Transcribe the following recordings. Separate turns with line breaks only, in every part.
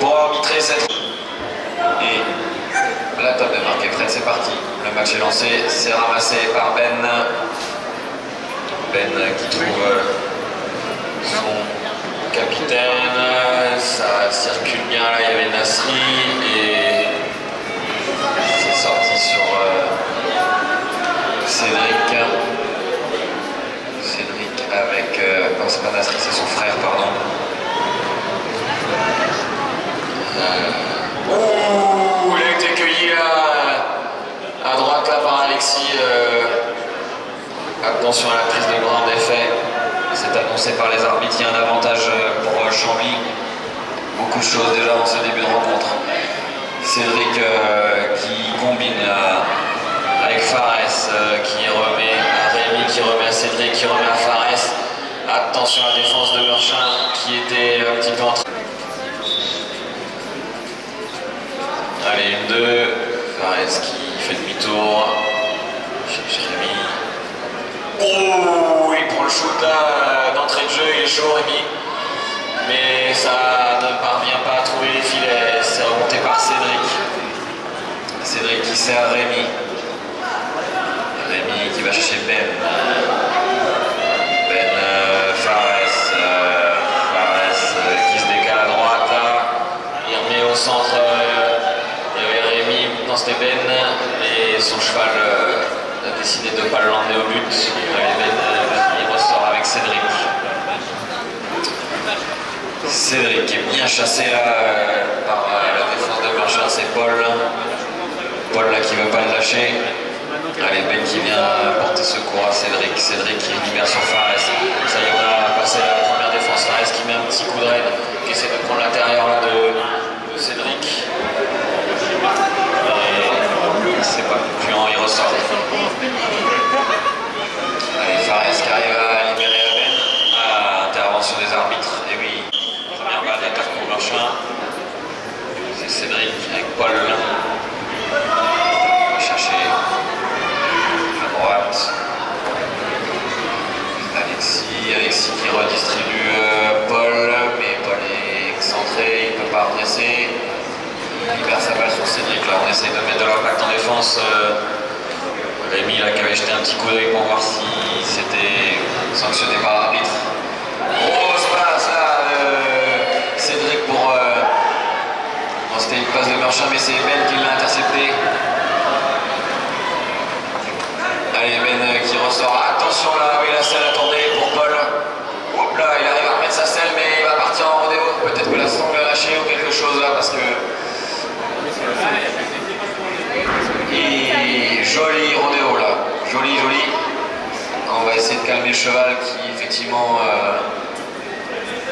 pour arbitrer cette... Et la table de marque est prête, c'est parti. Le match est lancé, c'est ramassé par Ben. Ben qui trouve son capitaine. Ça circule bien là, il y avait Nasri et c'est sorti sur Cédric. Cédric avec... non, c'est pas Nasri, c'est son frère, pardon. Il a été cueilli là, à droite là par Alexis. Attention à la prise de bras en effet. C'est annoncé par les arbitres, il y a un avantage pour Chambly. Beaucoup de choses déjà dans ce début de rencontre. Cédric qui combine avec Fares qui remet à Rémi, qui remet à Cédric, qui remet à Fares. Attention à la défense de Meurchin qui était un petit peu en train. Allez, 1-2, Fares qui fait demi-tour, cherche Rémi. Oh, il prend le shoot là, d'entrée de jeu, il est chaud Rémi. Mais ça ne parvient pas à trouver les filets, c'est remonté par Cédric. Cédric qui sert Rémi. Rémi qui va chercher Ben. Ben, Fares qui se décale à droite là. Il remet au centre. C'était Ben, mais son cheval a décidé de ne pas l'emmener au but. Allez, Ben, il ressort avec Cédric. Cédric est bien chassé là par la défense de Meurchin, c'est Paul. Paul là qui ne veut pas le lâcher. Allez, Ben qui vient porter secours à Cédric. Cédric qui libère sur Fares. Ça y est, on a passé la première défense. Fares qui met un petit coup de raid, qui essaie de prendre l'intérieur là de Cédric. C'est pas concluant, il ressort. Allez, Fares qui arrive à libérer Ben. Intervention des arbitres. Et oui, première balle d'attaque pour Meurchin. C'est Cédric avec Paul. On va chercher à droite. Alexis qui redistribue Paul, mais Paul est excentré, il ne peut pas redresser. Il libère sa balle sur Cédric, là on essaye de mettre de l'impact en défense. Rémi là qui avait jeté un petit coup d'œil pour voir si c'était sanctionné par l'arbitre. Grosse passe là, Cédric pour... Non, c'était une passe de Meurchin, mais c'est Ben qui l'a intercepté. Allez, Ben qui ressort. Attention là, oui la selle attendait pour Paul. Hop là, il arrive à remettre sa selle, mais il va partir en rodéo. Peut-être que la sangle a lâché ou quelque chose là, parce que... Et joli rodéo là, joli. On va essayer de calmer le cheval qui effectivement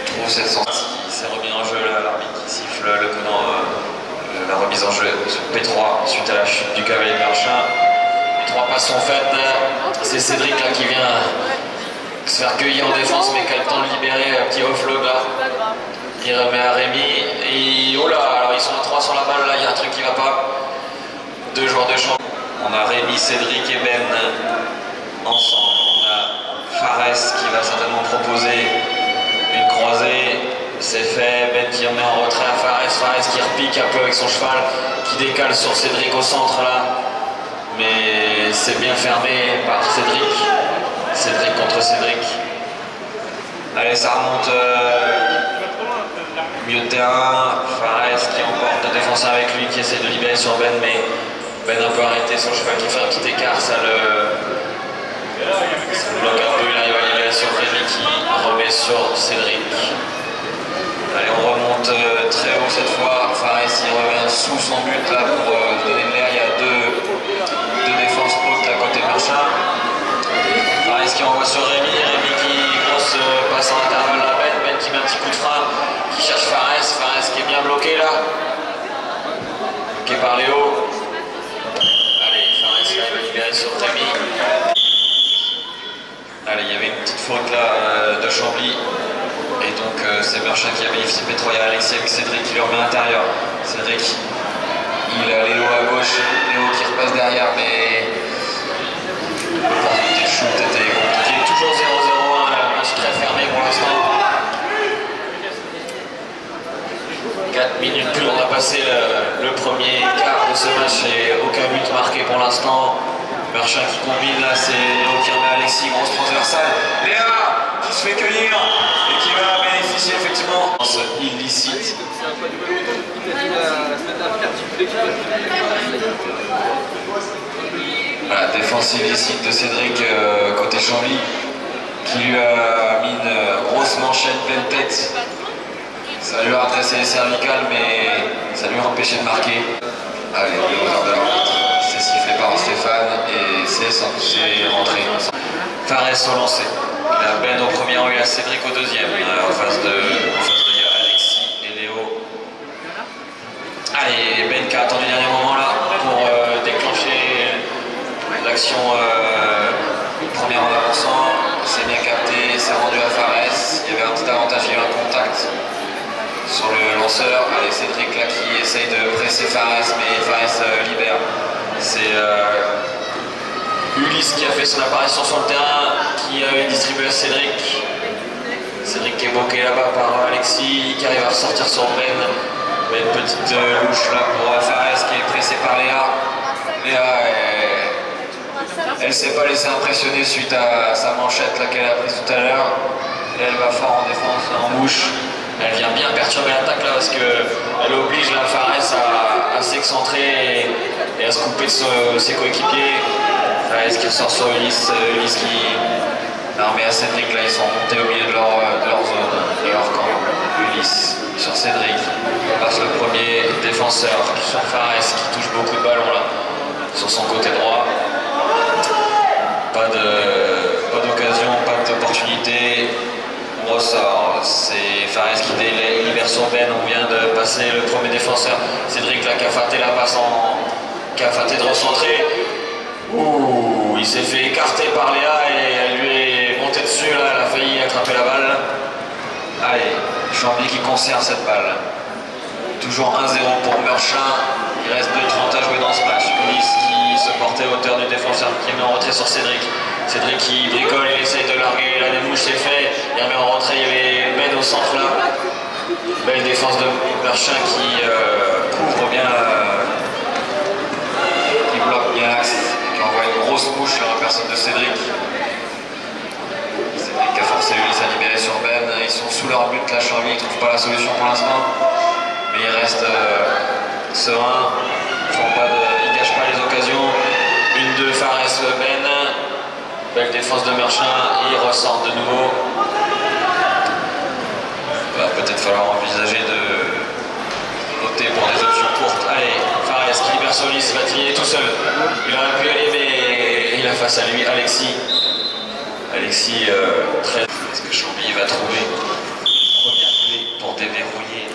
trouve cette sensation. Il s'est remis en jeu là, l'arbitre qui siffle le coup la remise en jeu sur P3 suite à la chute du cavalier Meurchin. Les 3 passes sont faites. C'est Cédric là qui vient se faire cueillir en défense, mais qui a le temps de libérer un petit offload là. Il remet à Rémi et oh là, alors ils sont à 3 sur la balle là, il y a un truc qui va pas. 2 joueurs de champ. On a Rémi, Cédric et Ben ensemble. On a Fares qui va certainement proposer une croisée. C'est fait. Ben qui en met en retrait à Fares. Fares qui repique un peu avec son cheval, qui décale sur Cédric au centre là. Mais c'est bien fermé par Cédric. Cédric contre Cédric. Allez, ça remonte. Milieu de terrain, Fares qui emporte le défenseur avec lui, qui essaie de libérer sur Ben, mais Ben un peu arrêté, son cheval qui fait un petit écart, ça le bloque un peu, il arrive à libérer sur Rémi qui remet sur Cédric. Allez, on remonte très haut cette fois, Fares il revient sous son but là pour donner de l'air, il y a deux défenses hautes à côté de Meurchin. Fares qui envoie sur Rémi, Rémi qui grosse passe en intervalle à Ben qui met un petit coup de frein, qui cherche Fares qui est bien bloqué là, bloqué par Léo. Allez, Fares qui va libérer sur Rémi. Allez, il y avait une petite faute là de Chambly. Et donc c'est Meurchin qui a bénéficié P3, il y a Alexis avec Cédric qui lui remet à l'intérieur. Cédric, il a Léo à gauche, Léo qui repasse derrière, mais l'opportunité de shoot était compliquée. Toujours 0-0, un match très fermé pour l'instant. 4 minutes. On a passé le premier quart de ce match et aucun but marqué pour l'instant. Merchin qui combine là, c'est Léo qui remet Alexis, grosse transversale. Léa qui se fait cueillir et qui va bénéficier effectivement de ce illicite. Voilà, défense illicite de Cédric côté Chambly qui lui a mis une grosse manchette pleine tête. Ça lui a redressé les cervicales mais ça lui a empêché de marquer. Allez, le hauteur de l'arbitre, c'est sifflé par Stéphane et c'est rentré. Fares au lancer. Il a Ben au premier rang, il a Cédric au deuxième. En face de il y a Alexis et Léo. Allez, Ben qui a attendu le dernier moment là pour déclencher l'action première en avançant. C'est bien capté, c'est rendu à Fares. Il y avait un petit avantage, il y a eu un contact sur le lanceur. Allez, Cédric là qui essaye de presser Fares, mais Fares libère. C'est Ulysse qui a fait son apparition sur le terrain, qui avait distribué à Cédric. Cédric qui est bloqué là-bas par Alexis, qui arrive à ressortir sur Ben. Une petite louche là pour Fares qui est pressé par Léa. Léa, elle ne s'est pas laissée impressionner suite à sa manchette qu'elle a prise tout à l'heure. Elle va fort en défense, en bouche. Elle vient bien perturber l'attaque là parce qu'elle oblige la Fares à s'excentrer et à se couper de ses coéquipiers. Fares qui ressort sur Ulysse, Ulysse qui armé à Cédric là, ils sont montés au milieu de leur zone, de leur camp. Ulysse sur Cédric, passe le premier défenseur sur Fares qui touche beaucoup de ballons là sur son côté droit. Pas d'occasion, pas d'opportunité. On ressort, c'est Fares qui libère son Ben, on vient de passer le premier défenseur. Cédric là qui a faté la passe qui a faté de recentrer. Ouh, il s'est fait écarter par Léa et elle lui est montée dessus là, elle a failli attraper la balle. Allez, Chambly qui conserve cette balle. Toujours 1-0 pour Merchin. Il reste 2:30 à jouer dans ce match. Ulysse qui se portait à hauteur du défenseur qui met en retrait sur Cédric. Cédric qui bricole, il essaye de larguer, la démouche c'est fait. Il remet en retrait, il y avait Ben au centre là. Belle défense de Merchin qui couvre bien, qui bloque bien l'axe et qui envoie une grosse mouche sur la personne de Cédric. Cédric a forcé Ulysse à libérer sur Ben. Ils sont sous leur but là, Chambly, ils ne trouvent pas la solution pour l'instant. Mais ils restent sereins, ils ne gâchent pas les occasions. Une de Fares, Ben. Belle défense de Merchin, il ressort de nouveau. Il va peut-être falloir envisager de voter pour des options courtes. Allez, Fares qui libère sur Ulysse, il est tout seul. Il aurait pu aller, mais il a face à lui Alexis. Alexis, très... Est-ce que Chambly va trouver une première clé pour déverrouiller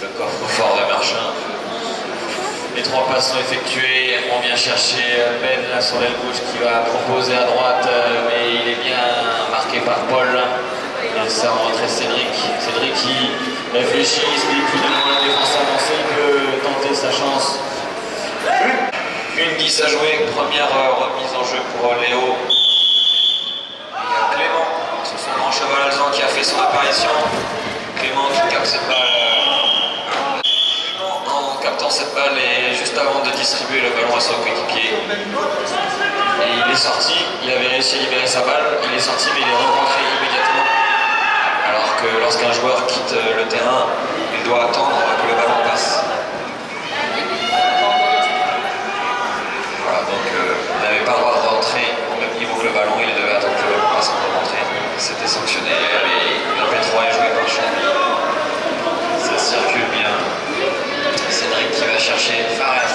le coffre-fort de Merchin? Les 3 passes sont effectuées, on vient chercher Ben là sur l'aile gauche qui va proposer à droite, mais il est bien marqué par Paul. Et ça en retrait Cédric. Cédric qui réfléchit, il se dit plus de la défense avancée, il peut tenter sa chance. Une 10 à jouer, première remise en jeu pour Léo. Il y a Clément sur son grand cheval alezan qui a fait son apparition. Clément qui capte cette balle. En captant cette balle et juste avant de distribuer le ballon à son coéquipier. Et il est sorti, il avait réussi à libérer sa balle, il est sorti mais il est rentré immédiatement. Alors que lorsqu'un joueur quitte le terrain, il doit attendre que le ballon passe. Voilà, donc il n'avait pas le droit de rentrer au même niveau que le ballon, il devait attendre que le ballon passe avant de rentrer. C'était sanctionné, allez, la P3 est jouée par Chambly. Ça circule bien. Cédric qui va chercher Fares,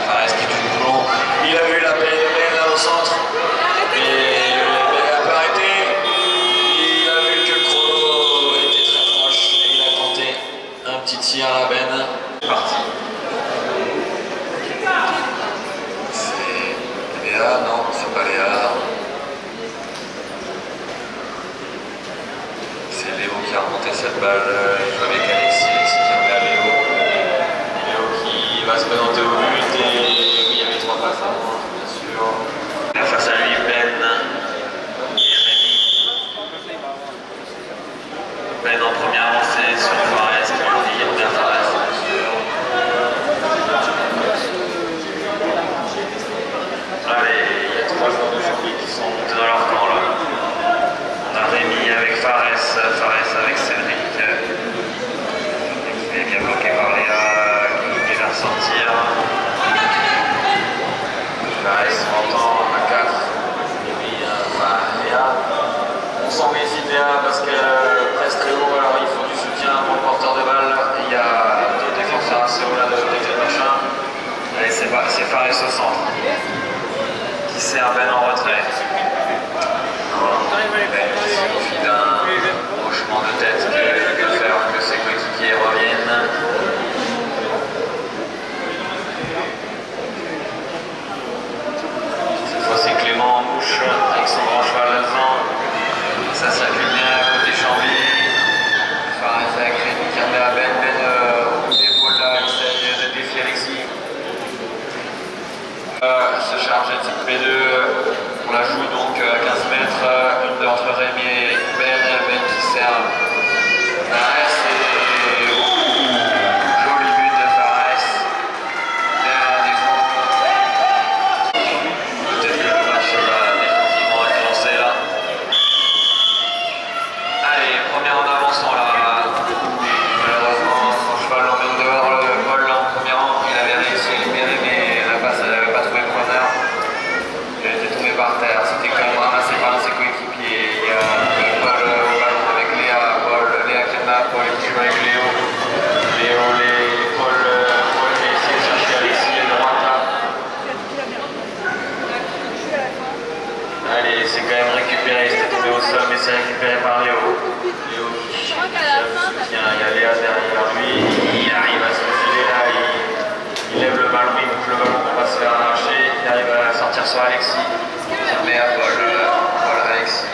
Fares qui touche le boulon. Il a vu la Ben là au centre. Et Ben n'a pas arrêté. Il a vu que le chrono était très proche et il a tenté un petit tir à la Ben. C'est parti. C'est Léa, non, c'est pas Léa. C'est Léo qui a remonté cette balle. Il joue avec Alexis, Alexis qui remet à Léo. Il va se présenter au but et oui, il y avait 3 passes avant, bien sûr. Face à lui, Ben et Rémi. Ben en première avancée sur Fares, qui revient vers Fares. c'est Fares au centre qui sert Ben en retrait. Ben qui suffit d'un hochement de tête de faire que ses coéquipiers reviennent. Cette fois c'est Clément en bouche avec son grand cheval là-dedans. Ça circule bien côté Chambly. Fares avec Rémi qui remet à Ben. Ben au bout d'épaule là, il essaye de défier Alexis. Se charge de cette P2, on la joue donc à 15 mètres, une entre Rémi et Ben qui sert Fares et joli but de Fares derrière des fonds. Peut-être que le match va définitivement être lancé là. Allez, première en avançant là. Malheureusement, son cheval l'emmène dehors, le Paul là en premier rang, il avait réussi à libérer mais la passe elle n'avait pas trouvé preneur. Il était tombé par terre, c'était quand même ramassé par un de ses coéquipiers. Il y a Paul au ballon avec Léa, Léa Crema, Paul qui joue avec Léo. Paul qui a essayé de chercher Alexis à droite là. Allez, c'est quand même récupéré, c'était tombé au sol mais c'est récupéré par Léo. Léo qui soutient, il y a Léa derrière lui, il arrive à se filer là, il lève le ballon, il bouge le ballon pour pas se faire arracher, il arrive à sortir sur Alexis, qui remet à Paul Alexis.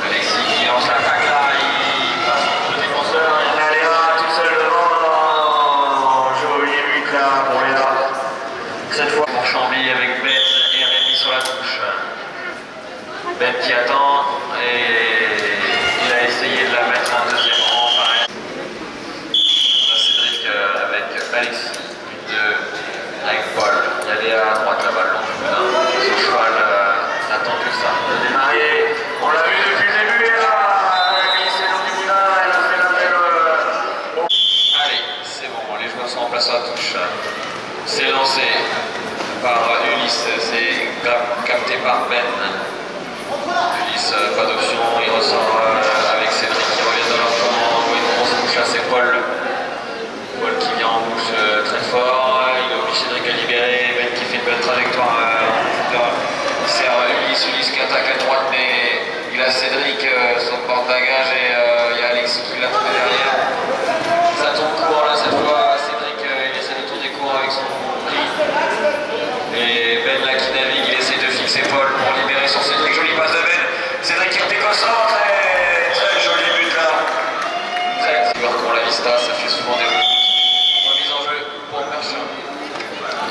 Alexis qui lance l'attaque là, il passe le défenseur, il a Léa tout seul devant, joli but là pour Léa. Cette fois pour Chambly avec Ben et Rémi sur la touche. Ben qui attend et il a essayé de la mettre en deuxième rang. Pareil. On a Cédric avec Alexis, but avec Paul. Il y a Léa à droite là-bas, le long du boudin. Son cheval n'attend que ça de démarrer. On l'a vu depuis le début et là, elle a glissé le long du boudin, elle a fait la belle. Allez, c'est bon, les joueurs sont en place à la touche. C'est lancé par Ulysse, c'est capté par Ben. Ulysse, pas d'option, il ressort avec Cédric qui revient dans leur camp, une grosse bouche là, c'est Paul. Paul qui vient en bouche très fort, il oblige Cédric à libérer, Ben qui fait une belle trajectoire il sert Ulysse qui attaque à droite mais il a Cédric son porte-bagages et il y a Alexis qui l'a trouvé derrière. Ça tombe court là cette fois, Cédric il essaie de tourner court avec son prix. Et Ben là qui navigue, il essaie de fixer Paul pour libérer sur Cédric, jolie passe de Ben, Cédric qui déconcentre et très joli but là. Très joueur pour la Vista, ça fait souvent des buts. Remise en jeu pour Merchant.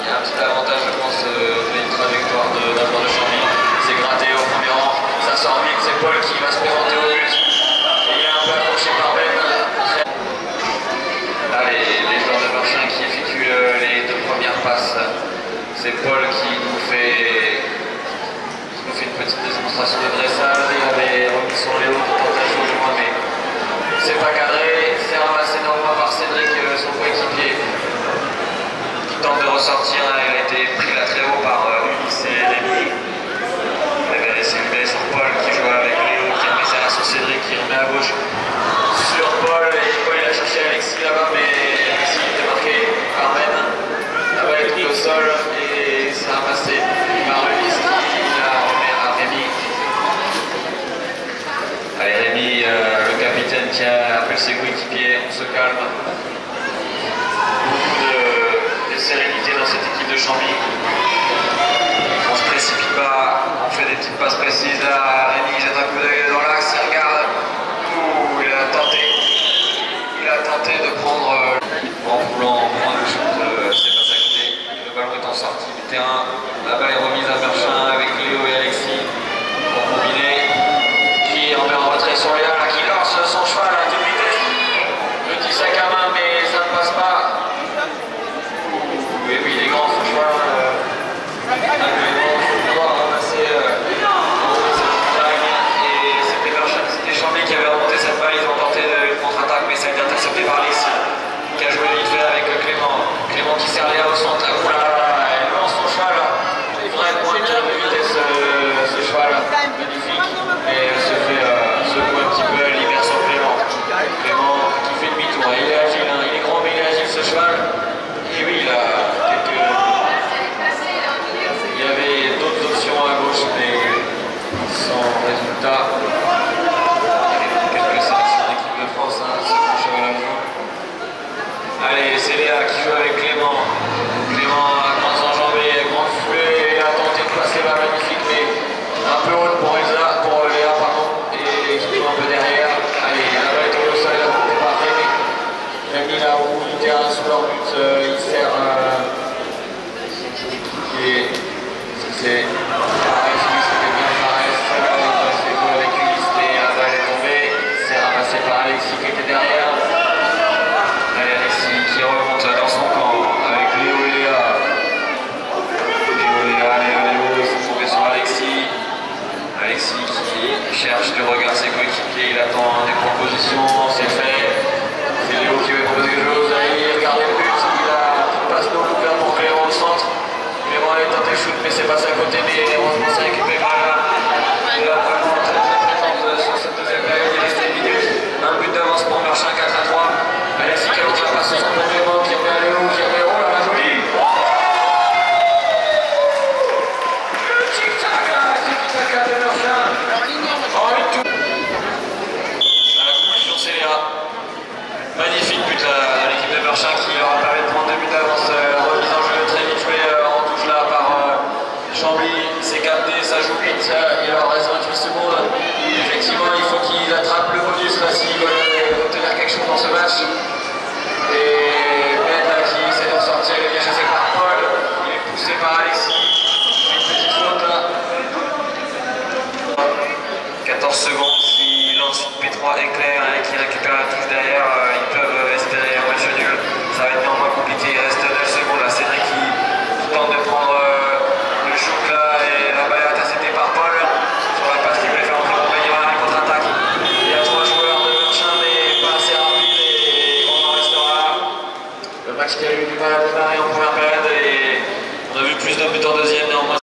Il y a un petit avantage je pense de une trajectoire d'un joueur de Chambly. C'est gratté au premier rang, ça sort vite, c'est Paul qui va se présenter au but. Et il est un peu accroché par Ben. Allez, les joueurs de Merchant qui effectuent les deux premières passes. C'est Paul qui nous fait une petite démonstration de dressage. Il y avait remis sur Léo qui tente à jouer loin, mais c'est pas cadré. C'est ramassé normalement par Cédric, son coéquipier, qui tente de ressortir. Il a été pris là très haut par Ulysse et Rémi. Il avait laissé une baie sur Paul qui jouait avec Léo, qui remet ça sur Cédric, qui remet à gauche sur Paul. Et Paul il a cherché Alexis là-bas, mais Alexis était marqué par Ben. Là-bas il tombe au sol. C'est ramassé par Ulysse qui la remet à Rémi. Allez Rémi, le capitaine qui appelle ses coéquipiers, on se calme. Beaucoup de sérénité dans cette équipe de Chambly. On se précipite pas, on fait des petites passes précises à Rémi, jette un coup d'œil dans l'axe, il regarde. Il a tenté de prendre en voulant prendre le shoot, c'est pas ça qui est. Le ballon est en sortie du terrain. La balle est remise à Merchant avec Léo et Alexis pour combiner. Qui remet en retrait sur Léa, là, qui lance son cheval à toute vitesse. Petit sac à main, mais ça ne passe pas. Oui, il est grand son cheval. Il doit ramasser cette montagne. Et c'était Merchant, c'était Chambly qui avait remonté cette balle. Ils ont tenté une contre-attaque, mais ça a été intercepté par Alexis, qui a joué vite fait avec Clément. Clément qui sert Léa au centre. Elle lance son cheval. qui joue avec Clément. Clément a grandes enjambées, grande foulée, a tenté de passer la magnifique, mais un peu haute pour Léa, pardon, et qui joue un peu derrière. Allez, la balle est au sol, c'est parfait, mais il a mis là au bout du terrain sous leur but, il sert c'est Fares, c'était bien Fares, c'est beau avec Ulysse, mais la balle est tombée, c'est ramassé par Alexis qui était derrière. Allez, Alexis qui remonte dans son camp avec Léo et Léa. Léo, c'est tombé sur Alexis. Alexis qui cherche du regard ses coéquipiers, il attend des propositions, c'est fait. C'est Léo qui veut proposer quelque chose, il regarde le but, il a une passe non ouverte pour Clément au centre. Clément allait tenter shoot, mais c'est passé à côté, mais heureusement c'est récupéré par là. Et là, vraiment très présente sur cette deuxième période, il restait une minute. Un but d'avance pour Meurchin, 4-3. Alexis qui allonge la passe au centre de Clément, qui remet à Léo, qui remet au là, la jolie. Le tic-tac là, tic-tac de Meurchin. En une touche. À la conclusion, c'est Léa. Magnifique but à l'équipe de Meurchin qui leur a permis de prendre 2 buts d'avance. Remise en jeu très vite jouée en touche là par Chambly. C'est capté, ça joue vite. Il leur reste 28 secondes. Effectivement, il faut qu'ils attrapent le bonus là s'ils veulent obtenir quelque chose dans ce match. Et Ben là qui essaie de ressortir, il est bien chassé par Paul. Il est poussé par Alexis. Une petite faute là. 14 secondes, s'ils lancent une P3 éclair et qu'ils récupèrent la touche derrière, ils peuvent